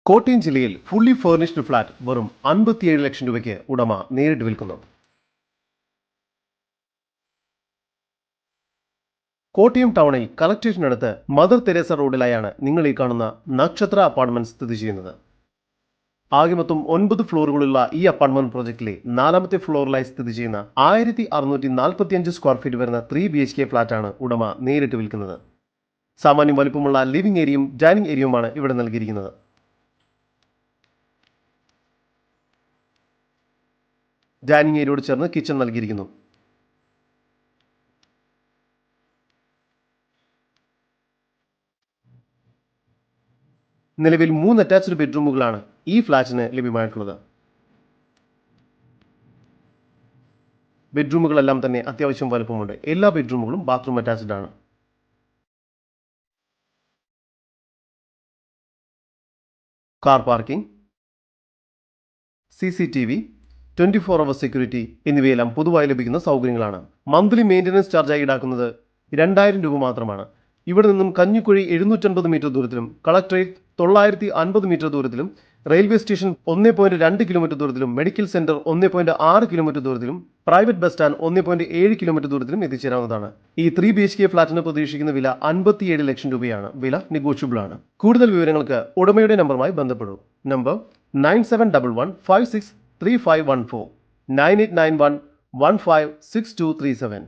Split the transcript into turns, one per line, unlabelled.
കോട്ടയം ജില്ലയിൽ fully furnished flat വെറും 57 ലക്ഷം രൂപയ്ക്ക് ഉടമ നേരിട്ട് വിൽക്കുന്നു. കോട്ടയം ടൗണിൽ കളക്ടറേറ്റിനടുത്ത് മദർ തെരേസ റോഡിലായാണ് നിങ്ങൾ ഈ കാണുന്ന നക്ഷത്ര അപ്പാർട്ട്മെന്റ് സ്ഥിതി ചെയ്യുന്നത്. ആകെ മൊത്തം 9 ഫ്ലോറുകളുള്ള ഈ അപ്പാർട്ട്മെന്റ് പ്രോജക്റ്റിലെ 4ാമത്തെ ഫ്ലോറിലായി സ്ഥിതി ചെയ്യുന്ന 1645 സ്ക്വയർ ഫീറ്റ് വരുന്ന 3 BHK ഫ്ളാറ്റാണ് ഉടമ നേരിട്ട് വിൽക്കുന്നത്. സാമാന്യം വലിപ്പമുള്ള ലിവിംഗ് ഏരിയയും ഡൈനിങ് ഏരിയയുമാണ് ഇവിടെ നൽകിയിരിക്കുന്നത്. ഡൈനിങ് ഏരിയയോട് ചേർന്ന് കിച്ചൺ നൽകിയിരിക്കുന്നു. നിലവിൽ 3 അറ്റാച്ച്ഡ് ബെഡ്റൂമുകളാണ് ഈ ഫ്ളാറ്റിന് ലഭ്യമായിട്ടുള്ളത്. ബെഡ്റൂമുകളെല്ലാം തന്നെ അത്യാവശ്യം വലുപ്പമുണ്ട്. എല്ലാ ബെഡ്റൂമുകളും ബാത്റൂം അറ്റാച്ച്ഡ് ആണ്. Car parking, CCTV, 24 hours security എന്നിവയെല്ലാം പൊതുവായി ലഭിക്കുന്ന സൗകര്യങ്ങളാണ്. മന്ത്ലി മെയിൻ്റനൻസ് ചാർജായി ഈടാക്കുന്നത് 2000 രൂപ മാത്രമാണ്. ഇവിടെ നിന്നും കഞ്ഞിക്കുഴി 750 മീറ്റർ ദൂരത്തിലും കളക്ടറേറ്റ് 950 മീറ്റർ ദൂരത്തിലും റെയിൽവേ സ്റ്റേഷൻ 1.2 കിലോമീറ്റർ ദൂരത്തിലും മെഡിക്കൽ സെന്റർ 1.6 കിലോമീറ്റർ ദൂരത്തിലും പ്രൈവറ്റ് ബസ് സ്റ്റാൻഡ് 1.7 കിലോമീറ്റർ ദൂരത്തിലും എത്തിച്ചേരാവുന്നതാണ്. ഈ 3 BHK ഫ്ളാറ്റിന് പ്രതീക്ഷിക്കുന്ന വില 57 ലക്ഷം രൂപയാണ്. വില നെഗോഷ്യബിൾ ആണ്. കൂടുതൽ വിവരങ്ങൾക്ക് ഉടമയുടെ നമ്പറുമായി ബന്ധപ്പെടൂ. നമ്പർ 9711563514 9891156237.